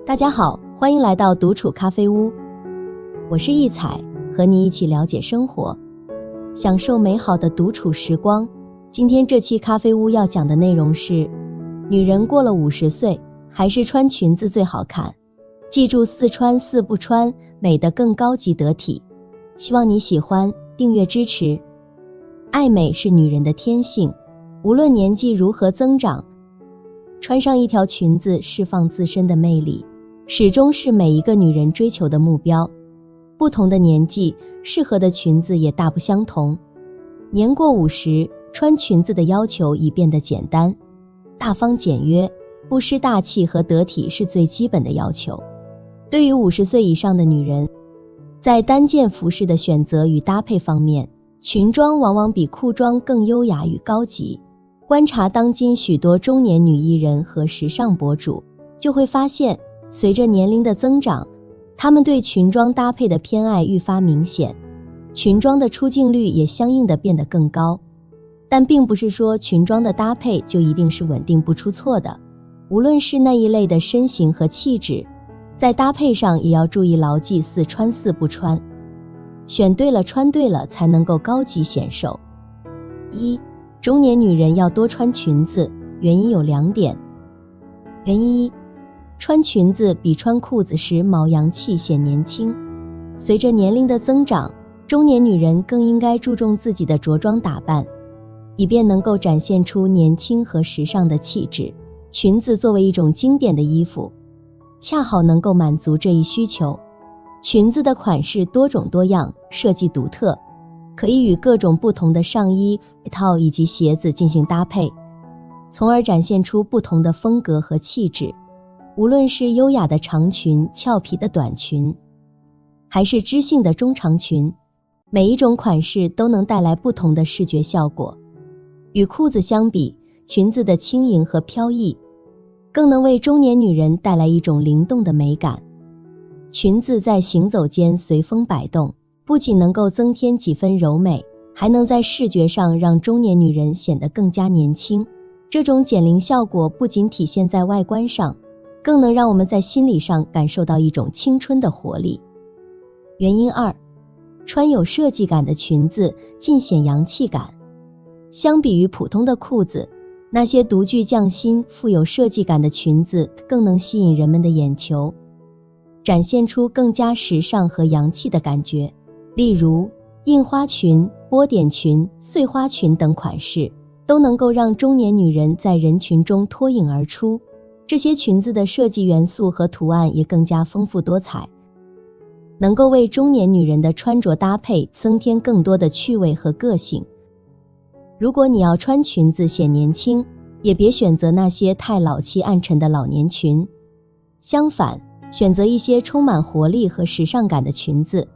大家好，欢迎来到独处咖啡屋，我是易彩，和你一起了解生活，享受美好的独处时光。今天这期咖啡屋要讲的内容是，女人过了50岁，还是穿裙子最好看。记住4穿4不穿，美得更高级得体。希望你喜欢，订阅支持。爱美是女人的天性，无论年纪如何增长，穿上一条裙子释放自身的魅力，始终是每一个女人追求的目标。不同的年纪，适合的裙子也大不相同。年过50，穿裙子的要求已变得简单，大方简约，不失大气和得体是最基本的要求。对于50岁以上的女人，在单件服饰的选择与搭配方面，裙装往往比裤装更优雅与高级。观察当今许多中年女艺人和时尚博主，就会发现，随着年龄的增长，她们对裙装搭配的偏爱愈发明显，裙装的出镜率也相应的变得更高。但并不是说裙装的搭配就一定是稳定不出错的，无论是那一类的身形和气质，在搭配上也要注意牢记4穿4不穿，选对了穿对了才能够高级显瘦。1. 中年女人要多穿裙子，原因有2点。原因1，穿裙子比穿裤子时卯阳气显年轻。随着年龄的增长，中年女人更应该注重自己的着装打扮，以便能够展现出年轻和时尚的气质。裙子作为一种经典的衣服，恰好能够满足这一需求。裙子的款式多种多样，设计独特，可以与各种不同的上衣、外套以及鞋子进行搭配，从而展现出不同的风格和气质。无论是优雅的长裙、俏皮的短裙，还是知性的中长裙，每一种款式都能带来不同的视觉效果。与裤子相比，裙子的轻盈和飘逸，更能为中年女人带来一种灵动的美感。裙子在行走间随风摆动，不仅能够增添几分柔美，还能在视觉上让中年女人显得更加年轻。这种减龄效果不仅体现在外观上，更能让我们在心理上感受到一种青春的活力。原因2，穿有设计感的裙子尽显洋气感。相比于普通的裤子，那些独具匠心、富有设计感的裙子更能吸引人们的眼球，展现出更加时尚和洋气的感觉。例如印花裙、波点裙、碎花裙等款式，都能够让中年女人在人群中脱颖而出。这些裙子的设计元素和图案也更加丰富多彩，能够为中年女人的穿着搭配增添更多的趣味和个性。如果你要穿裙子显年轻，也别选择那些太老气暗沉的老年裙，相反，选择一些充满活力和时尚感的裙子，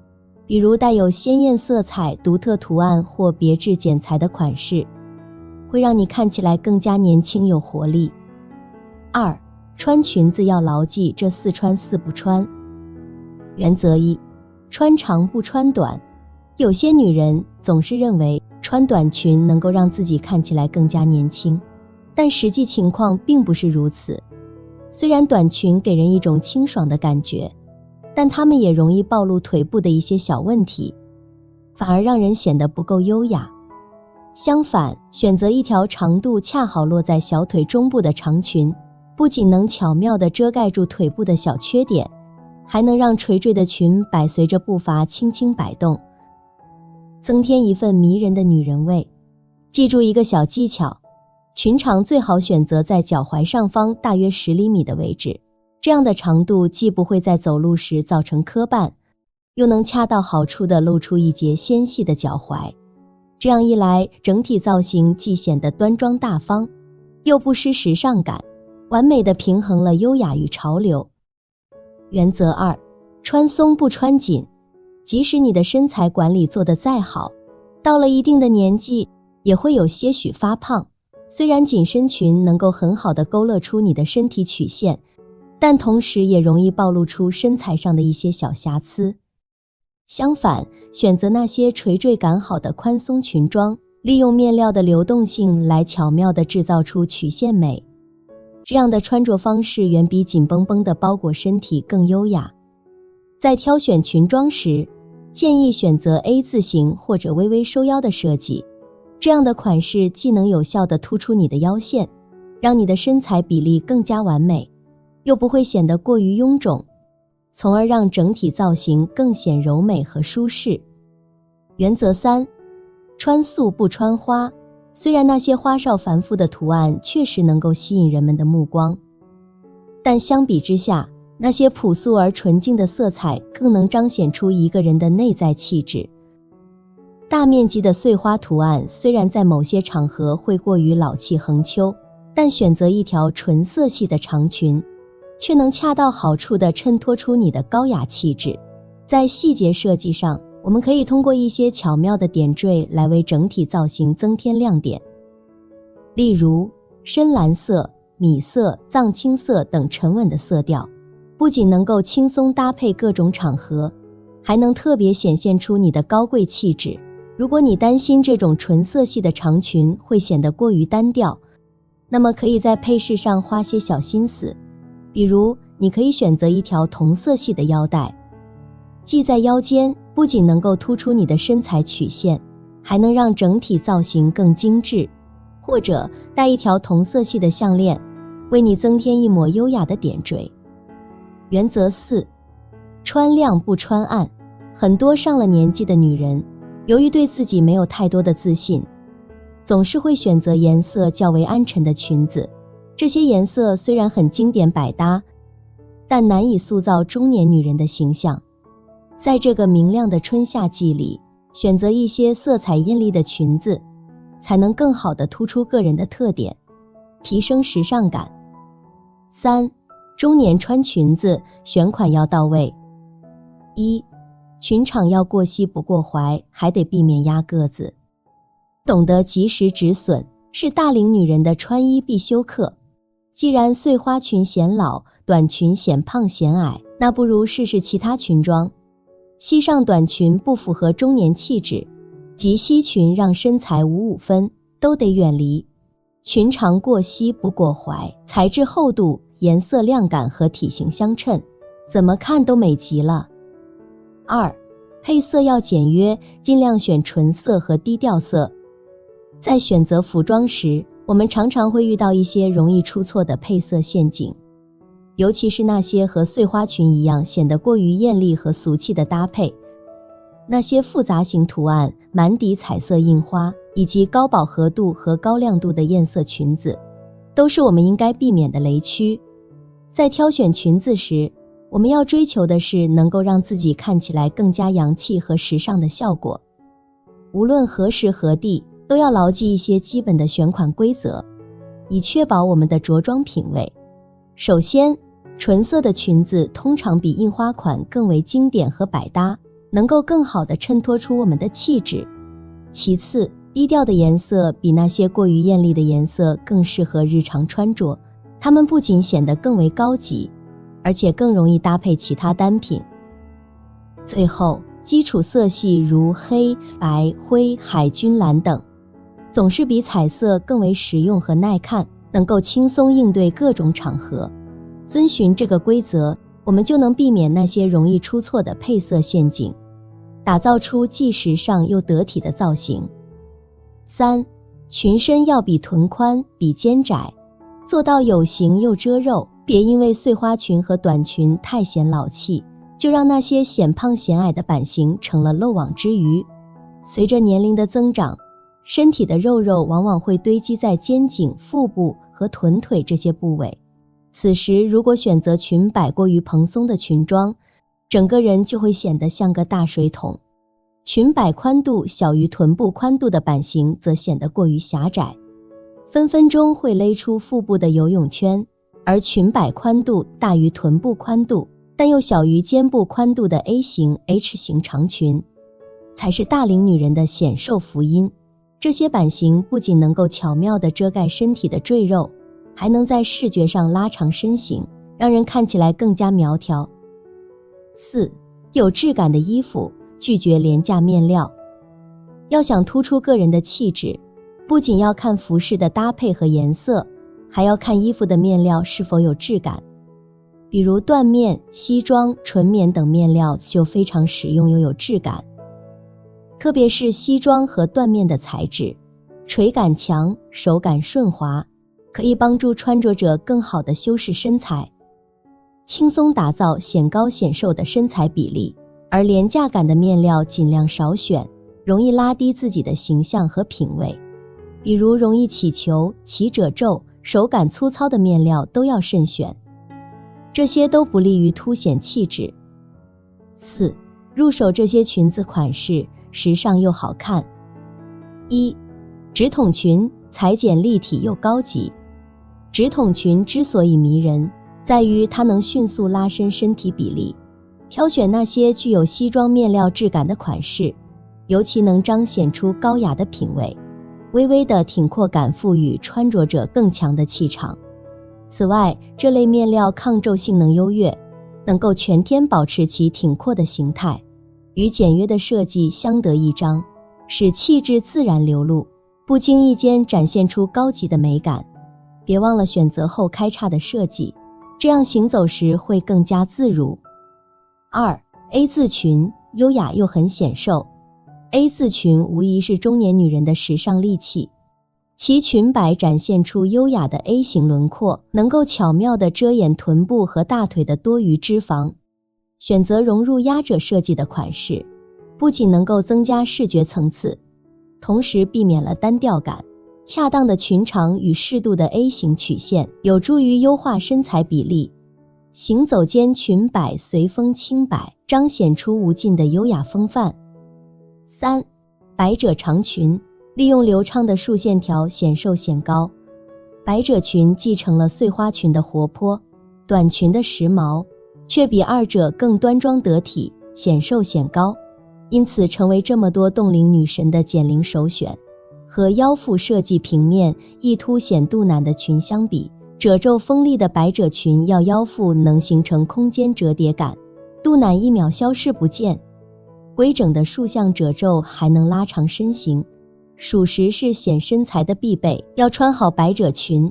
比如带有鲜艳色彩、独特图案或别致剪裁的款式，会让你看起来更加年轻有活力。2. 穿裙子要牢记这4穿4不穿。原则1，穿长不穿短。有些女人总是认为穿短裙能够让自己看起来更加年轻，但实际情况并不是如此。虽然短裙给人一种清爽的感觉，但它们也容易暴露腿部的一些小问题，反而让人显得不够优雅。相反，选择一条长度恰好落在小腿中部的长裙，不仅能巧妙地遮盖住腿部的小缺点，还能让垂坠的裙摆随着步伐轻轻摆动，增添一份迷人的女人味。记住一个小技巧，裙长最好选择在脚踝上方大约10厘米的位置，这样的长度既不会在走路时造成磕绊，又能恰到好处地露出一截纤细的脚踝。这样一来，整体造型既显得端庄大方，又不失时尚感，完美地平衡了优雅与潮流。原则2，穿松不穿紧。即使你的身材管理做得再好，到了一定的年纪，也会有些许发胖。虽然紧身裙能够很好地勾勒出你的身体曲线，但同时也容易暴露出身材上的一些小瑕疵。相反，选择那些垂坠感好的宽松裙装，利用面料的流动性来巧妙地制造出曲线美，这样的穿着方式远比紧绷绷地包裹身体更优雅。在挑选裙装时，建议选择 A 字形或者微微收腰的设计，这样的款式既能有效地突出你的腰线，让你的身材比例更加完美，又不会显得过于臃肿，从而让整体造型更显柔美和舒适。原则3，穿素不穿花。虽然那些花哨繁复的图案确实能够吸引人们的目光，但相比之下，那些朴素而纯净的色彩更能彰显出一个人的内在气质。大面积的碎花图案虽然在某些场合会过于老气横秋，但选择一条纯色系的长裙，却能恰到好处地衬托出你的高雅气质。在细节设计上，我们可以通过一些巧妙的点缀来为整体造型增添亮点，例如深蓝色、米色、藏青色等沉稳的色调，不仅能够轻松搭配各种场合，还能特别显现出你的高贵气质。如果你担心这种纯色系的长裙会显得过于单调，那么可以在配饰上花些小心思，比如你可以选择一条同色系的腰带，系在腰间，不仅能够突出你的身材曲线，还能让整体造型更精致。或者戴一条同色系的项链，为你增添一抹优雅的点缀。原则4，穿亮不穿暗。很多上了年纪的女人，由于对自己没有太多的自信，总是会选择颜色较为暗沉的裙子。这些颜色虽然很经典百搭，但难以塑造中年女人的形象。在这个明亮的春夏季里，选择一些色彩艳丽的裙子，才能更好地突出个人的特点，提升时尚感。3，中年穿裙子选款要到位。1，裙长要过膝不过踝，还得避免压个子。懂得及时止损，是大龄女人的穿衣必修课。既然碎花裙显老，短裙显胖显矮，那不如试试其他裙装。膝上短裙不符合中年气质，及膝裙让身材五五分，都得远离。裙长过膝不过踝，材质厚度、颜色亮感和体型相称，怎么看都美极了。2，配色要简约，尽量选纯色和低调色。在选择服装时，我们常常会遇到一些容易出错的配色陷阱，尤其是那些和碎花裙一样显得过于艳丽和俗气的搭配。那些复杂型图案、满底彩色印花，以及高饱和度和高亮度的艳色裙子，都是我们应该避免的雷区。在挑选裙子时，我们要追求的是能够让自己看起来更加洋气和时尚的效果。无论何时何地，都要牢记一些基本的选款规则，以确保我们的着装品味。首先，纯色的裙子通常比印花款更为经典和百搭，能够更好地衬托出我们的气质。其次，低调的颜色比那些过于艳丽的颜色更适合日常穿着，它们不仅显得更为高级，而且更容易搭配其他单品。最后，基础色系如黑、白、灰、海军蓝等，总是比彩色更为实用和耐看，能够轻松应对各种场合。遵循这个规则，我们就能避免那些容易出错的配色陷阱，打造出既时尚又得体的造型。3，裙身要比臀宽，比肩窄，做到有型又遮肉，别因为碎花裙和短裙太显老气，就让那些显胖显矮的版型成了漏网之鱼。随着年龄的增长，身体的肉肉往往会堆积在肩颈、腹部和臀腿这些部位。此时如果选择裙摆过于蓬松的裙装，整个人就会显得像个大水桶。裙摆宽度小于臀部宽度的版型则显得过于狭窄，分分钟会勒出腹部的游泳圈。而裙摆宽度大于臀部宽度，但又小于肩部宽度的 A 型、H 型长裙，才是大龄女人的显瘦福音。这些版型不仅能够巧妙地遮盖身体的赘肉，还能在视觉上拉长身形，让人看起来更加苗条。4，有质感的衣服，拒绝廉价面料。要想突出个人的气质，不仅要看服饰的搭配和颜色，还要看衣服的面料是否有质感，比如缎面、西装、纯棉等面料就非常实用又有质感。特别是西装和缎面的材质，垂感强，手感顺滑，可以帮助穿着者更好地修饰身材，轻松打造显高显瘦的身材比例。而廉价感的面料尽量少选，容易拉低自己的形象和品味，比如容易起球、起褶皱、手感粗糙的面料都要慎选，这些都不利于凸显气质。4. 入手这些裙子款式时尚又好看。1. 直筒裙，裁剪立体又高级。直筒裙之所以迷人，在于它能迅速拉伸身体比例，挑选那些具有西装面料质感的款式，尤其能彰显出高雅的品味，微微的挺阔感赋予穿着者更强的气场。此外，这类面料抗皱性能优越，能够全天保持其挺阔的形态，与简约的设计相得益彰，使气质自然流露，不经意间展现出高级的美感。别忘了选择后开叉的设计，这样行走时会更加自如。2. A 字裙，优雅又很显瘦。A 字裙无疑是中年女人的时尚利器，其裙摆展现出优雅的 A 型轮廓，能够巧妙地遮掩臀部和大腿的多余脂肪。选择融入压褶设计的款式，不仅能够增加视觉层次，同时避免了单调感。恰当的裙长与适度的 A 型曲线，有助于优化身材比例。行走间裙摆随风轻摆，彰显出无尽的优雅风范。3. 百褶长裙，利用流畅的束线条显瘦显高。百褶裙继承了碎花裙的活泼，短裙的时髦，却比二者更端庄得体，显瘦显高，因此成为这么多冻龄女神的减龄首选。和腰腹设计平面易凸显肚腩的裙相比，褶皱锋利的百褶裙要腰腹能形成空间折叠感，肚腩一秒消失不见。规整的竖向褶皱还能拉长身形，属实是显身材的必备。要穿好百褶裙，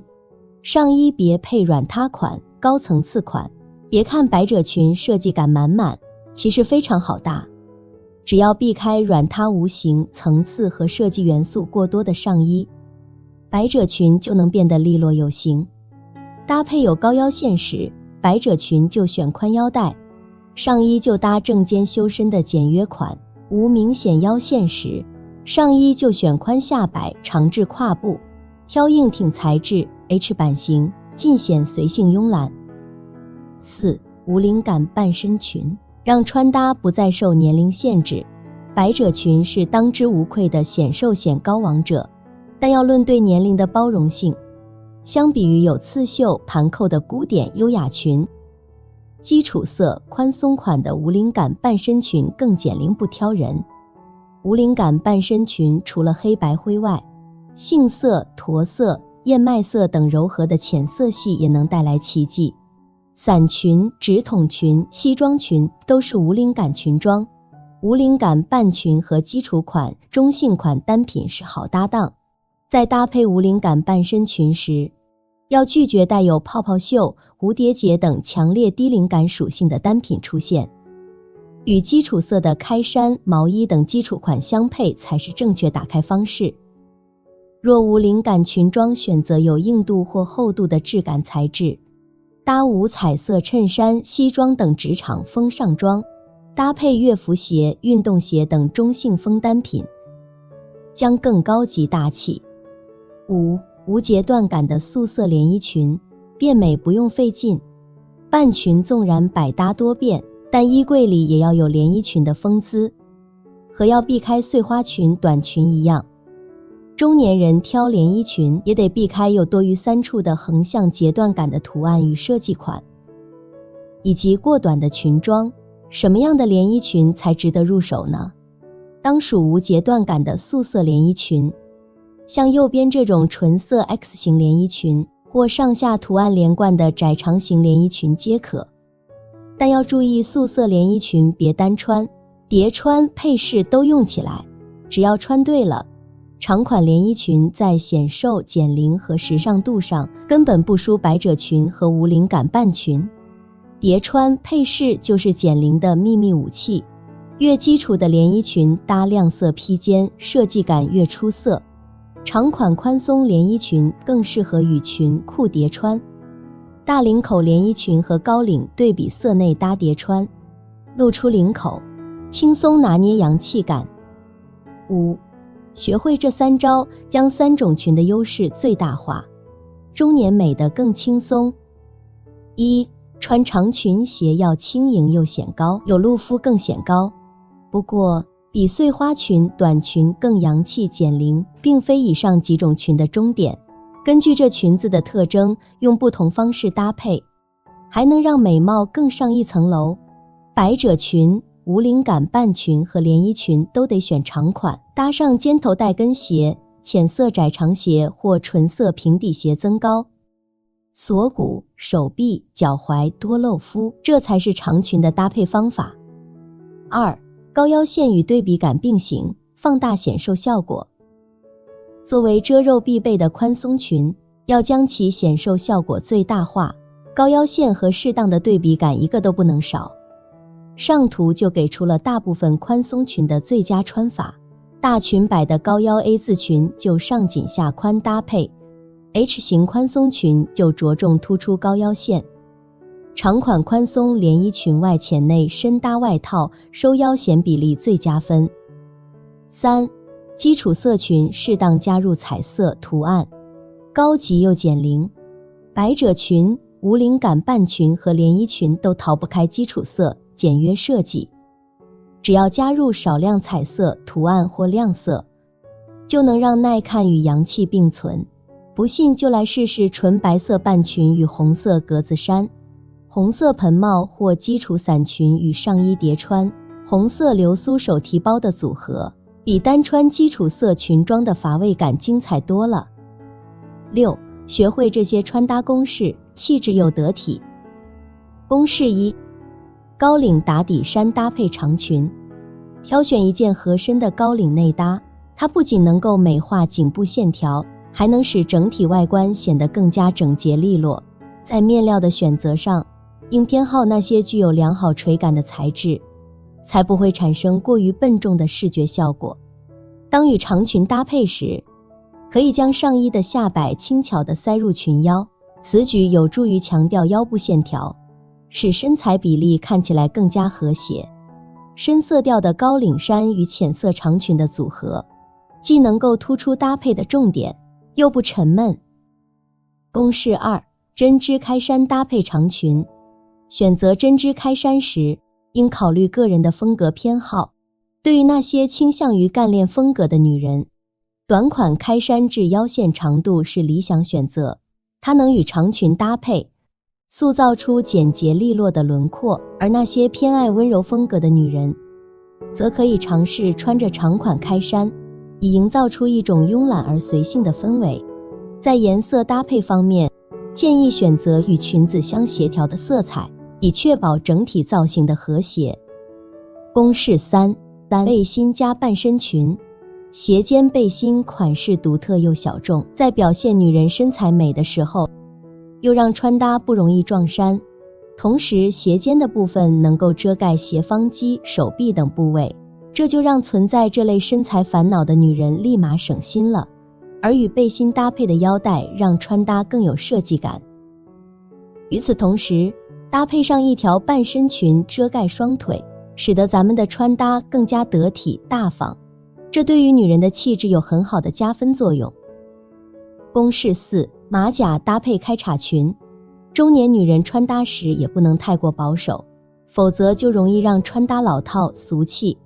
上衣别配软塌款、高层次款。别看百褶裙设计感满满，其实非常好搭。只要避开软塌无形、层次和设计元素过多的上衣，百褶裙就能变得利落有型。搭配有高腰线时，百褶裙就选宽腰带，上衣就搭正肩修身的简约款。无明显腰线时，上衣就选宽下摆、长至胯部，挑硬挺材质 H 版型，尽显随性慵懒。4. 无领感半身裙，让穿搭不再受年龄限制。百褶裙是当之无愧的显瘦显高王者，但要论对年龄的包容性，相比于有刺绣、盘扣的古典优雅裙，基础色宽松款的无领感半身裙更减龄不挑人。无领感半身裙除了黑白灰外，杏色、驼色、燕麦色等柔和的浅色系也能带来奇迹。伞裙、直筒裙、西装裙都是无领感裙装，无领感半裙和基础款、中性款单品是好搭档。在搭配无领感半身裙时，要拒绝带有泡泡袖、蝴蝶结等强烈低领感属性的单品出现，与基础色的开衫、毛衣等基础款相配才是正确打开方式。若无领感裙装选择有硬度或厚度的质感材质，搭无彩色衬衫、西装等职场风上装，搭配乐服鞋、运动鞋等中性风单品，将更高级大气。5. 无截断感的素色连衣裙，变美不用费劲。半裙纵然百搭多变，但衣柜里也要有连衣裙的风姿，和要避开碎花裙、短裙一样。中年人挑连衣裙也得避开有多于3处的横向截断感的图案与设计款，以及过短的裙装。什么样的连衣裙才值得入手呢？当属无截断感的素色连衣裙，像右边这种纯色 X 型连衣裙或上下图案连贯的窄长型连衣裙皆可。但要注意素色连衣裙别单穿，叠穿配饰都用起来，只要穿对了，长款连衣裙在显瘦、减龄和时尚度上根本不输百褶裙和无领感半裙。叠穿配饰就是减龄的秘密武器，越基础的连衣裙搭亮色披肩，设计感越出色。长款宽松连衣裙更适合与裙裤叠穿，大领口连衣裙和高领对比色内搭叠穿，露出领口，轻松拿捏洋气感。5. 学会这3招，将3种裙的优势最大化，中年美得更轻松。1. 穿长裙鞋要轻盈又显高，有露肤更显高。不过，比碎花裙、短裙更洋气减龄，并非以上几种裙的终点。根据这裙子的特征，用不同方式搭配，还能让美貌更上一层楼。百褶裙、无领感半裙和连衣裙都得选长款，搭上尖头带跟鞋、浅色窄长鞋或纯色平底鞋增高。锁骨、手臂、脚踝多露肤，这才是长裙的搭配方法。2. 高腰线与对比感并行，放大显瘦效果。作为遮肉必备的宽松裙，要将其显瘦效果最大化，高腰线和适当的对比感一个都不能少。上图就给出了大部分宽松裙的最佳穿法。大裙摆的高腰 A 字裙就上紧下宽搭配， H 型宽松裙就着重突出高腰线。长款宽松连衣裙外浅内深搭外套，收腰显比例最加分。3. 基础色裙适当加入彩色图案，高级又减龄。百褶裙、无领感半裙和连衣裙都逃不开基础色，简约设计。只要加入少量彩色图案或亮色，就能让耐看与洋气并存。不信就来试试纯白色半裙与红色格子衫，红色盆帽或基础伞裙与上衣叠穿，红色流苏手提包的组合，比单穿基础色裙装的乏味感精彩多了。6. 学会这些穿搭公式，气质又得体。公式1：高领打底衫搭配长裙。挑选一件合身的高领内搭，它不仅能够美化颈部线条，还能使整体外观显得更加整洁利落。在面料的选择上，应偏好那些具有良好垂感的材质，才不会产生过于笨重的视觉效果。当与长裙搭配时，可以将上衣的下摆轻巧地塞入裙腰，此举有助于强调腰部线条，使身材比例看起来更加和谐。深色调的高领衫与浅色长裙的组合，既能够突出搭配的重点，又不沉闷。公式2：针织开衫搭配长裙。选择针织开衫时，应考虑个人的风格偏好。对于那些倾向于干练风格的女人，短款开衫至腰线长度是理想选择，它能与长裙搭配，塑造出简洁利落的轮廓。而那些偏爱温柔风格的女人，则可以尝试穿着长款开衫，以营造出一种慵懒而随性的氛围。在颜色搭配方面，建议选择与裙子相协调的色彩，以确保整体造型的和谐。公式3：背心加半身裙。斜肩背心款式独特又小众，在表现女人身材美的时候，又让穿搭不容易撞衫。同时，斜肩的部分能够遮盖斜方肌、手臂等部位，这就让存在这类身材烦恼的女人立马省心了。而与背心搭配的腰带让穿搭更有设计感。与此同时，搭配上一条半身裙遮盖双腿，使得咱们的穿搭更加得体大方，这对于女人的气质有很好的加分作用。公式4：马甲搭配开叉裙。中年女人穿搭时也不能太过保守，否则就容易让穿搭老套俗气。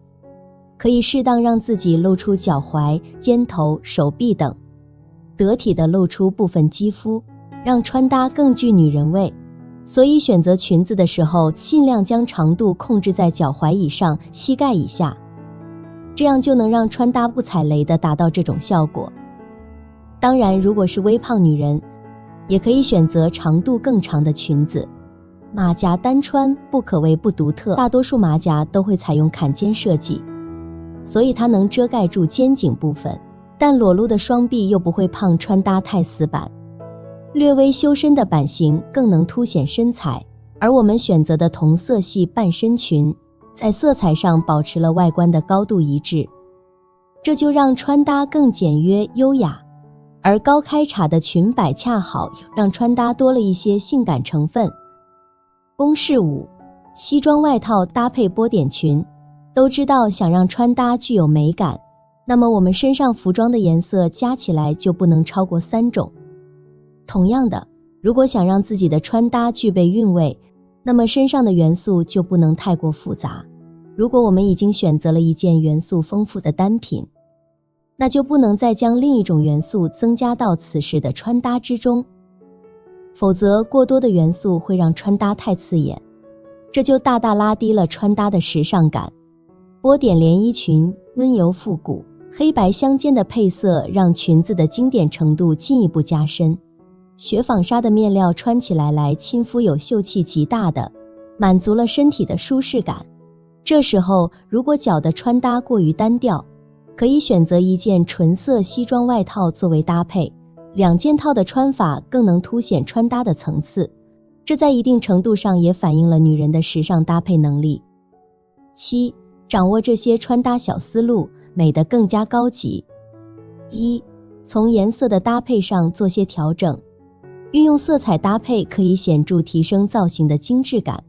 可以适当让自己露出脚踝、肩头、手臂等，得体地露出部分肌肤，让穿搭更具女人味。所以选择裙子的时候，尽量将长度控制在脚踝以上、膝盖以下，这样就能让穿搭不踩雷地达到这种效果。当然，如果是微胖女人，也可以选择长度更长的裙子。马甲单穿不可谓不独特，大多数马甲都会采用坎肩设计，所以它能遮盖住肩颈部分，但裸露的双臂又不会胖穿搭太死板，略微修身的版型更能凸显身材。而我们选择的同色系半身裙，在色彩上保持了外观的高度一致，这就让穿搭更简约优雅。而高开叉的裙摆恰好让穿搭多了一些性感成分。公式5：西装外套搭配波点裙。都知道想让穿搭具有美感，那么我们身上服装的颜色加起来就不能超过3种。同样的，如果想让自己的穿搭具备韵味，那么身上的元素就不能太过复杂。如果我们已经选择了一件元素丰富的单品，那就不能再将另一种元素增加到此时的穿搭之中，否则过多的元素会让穿搭太刺眼，这就大大拉低了穿搭的时尚感。波点连衣裙温柔复古，黑白相间的配色让裙子的经典程度进一步加深。雪纺纱的面料穿起来亲肤有秀气极大的，满足了身体的舒适感。这时候如果脚的穿搭过于单调，可以选择一件纯色西装外套作为搭配，2件套的穿法更能凸显穿搭的层次，这在一定程度上也反映了女人的时尚搭配能力。7. 掌握这些穿搭小思路，美得更加高级。1. 从颜色的搭配上做些调整，运用色彩搭配可以显著提升造型的精致感。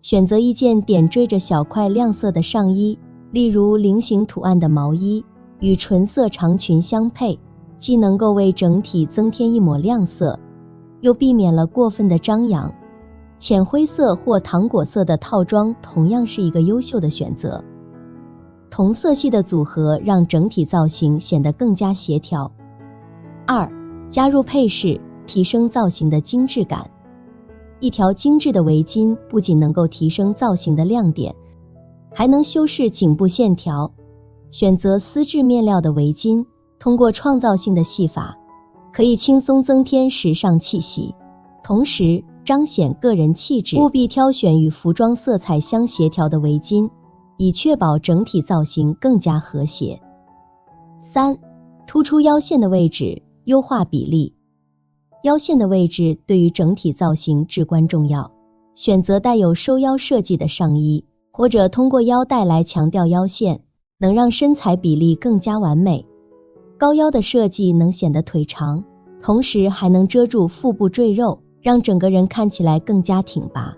选择一件点缀着小块亮色的上衣，例如菱形图案的毛衣，与纯色长裙相配，既能够为整体增添一抹亮色，又避免了过分的张扬。浅灰色或糖果色的套装同样是一个优秀的选择。同色系的组合让整体造型显得更加协调。2. 加入配饰，提升造型的精致感。一条精致的围巾不仅能够提升造型的亮点，还能修饰颈部线条。选择丝质面料的围巾，通过创造性的戏法，可以轻松增添时尚气息，同时彰显个人气质。务必挑选与服装色彩相协调的围巾，以确保整体造型更加和谐。3. 突出腰线的位置，优化比例。腰线的位置对于整体造型至关重要，选择带有收腰设计的上衣，或者通过腰带来强调腰线，能让身材比例更加完美。高腰的设计能显得腿长，同时还能遮住腹部赘肉，让整个人看起来更加挺拔。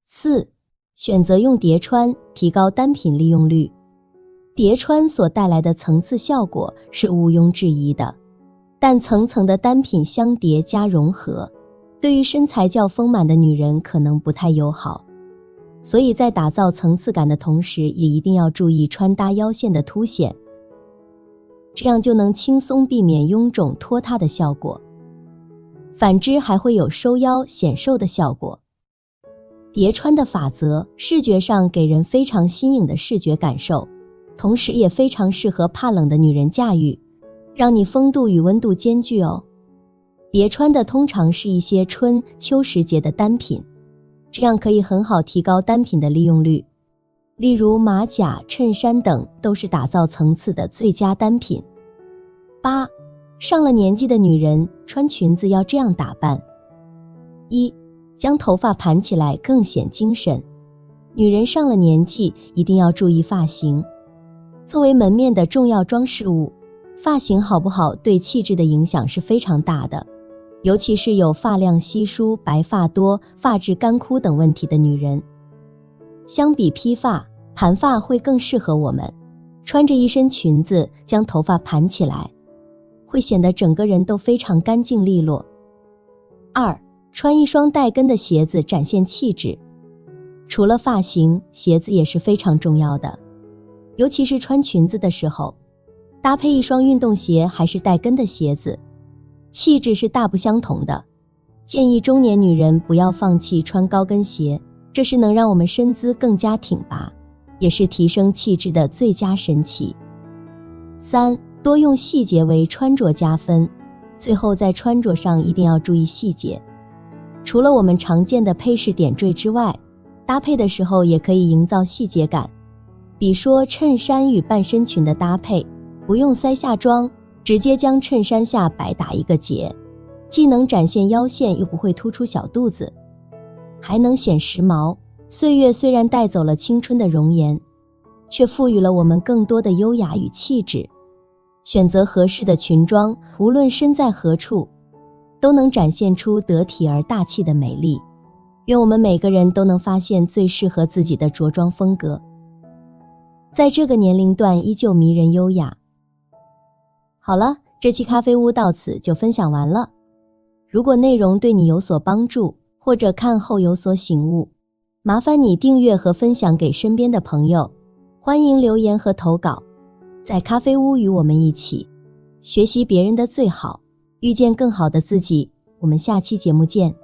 4. 选择用叠穿，提高单品利用率。叠穿所带来的层次效果是毋庸置疑的，但层层的单品相叠加融合，对于身材较丰满的女人可能不太友好。所以在打造层次感的同时，也一定要注意穿搭腰线的凸显，这样就能轻松避免臃肿拖沓的效果。反之还会有收腰显瘦的效果。叠穿的法则，视觉上给人非常新颖的视觉感受，同时也非常适合怕冷的女人驾驭，让你风度与温度兼具哦。叠穿的通常是一些春秋时节的单品，这样可以很好提高单品的利用率。例如马甲、衬衫等都是打造层次的最佳单品。8. 上了年纪的女人穿裙子要这样打扮。1. 将头发盘起来更显精神。女人上了年纪一定要注意发型，作为门面的重要装饰物，发型好不好对气质的影响是非常大的，尤其是有发量稀疏、白发多、发质干枯等问题的女人。相比披发，盘发会更适合我们。穿着一身裙子，将头发盘起来，会显得整个人都非常干净利落。2. 穿一双带跟的鞋子展现气质。除了发型，鞋子也是非常重要的，尤其是穿裙子的时候，搭配一双运动鞋还是带跟的鞋子，气质是大不相同的。建议中年女人不要放弃穿高跟鞋，这是能让我们身姿更加挺拔，也是提升气质的最佳神器。3. 多用细节为穿着加分。最后在穿着上一定要注意细节，除了我们常见的配饰点缀之外，搭配的时候也可以营造细节感。比说衬衫与半身裙的搭配，不用腮下妆，直接将衬衫下白打一个结，既能展现腰线又不会突出小肚子，还能显时髦。岁月虽然带走了青春的容颜，却赋予了我们更多的优雅与气质。选择合适的裙装，无论身在何处，都能展现出得体而大气的美丽。愿我们每个人都能发现最适合自己的着装风格，在这个年龄段依旧迷人优雅。好了，这期咖啡屋到此就分享完了。如果内容对你有所帮助，或者看后有所醒悟，麻烦你订阅和分享给身边的朋友。欢迎留言和投稿，在咖啡屋与我们一起学习别人的最好，遇见更好的自己。我们下期节目见。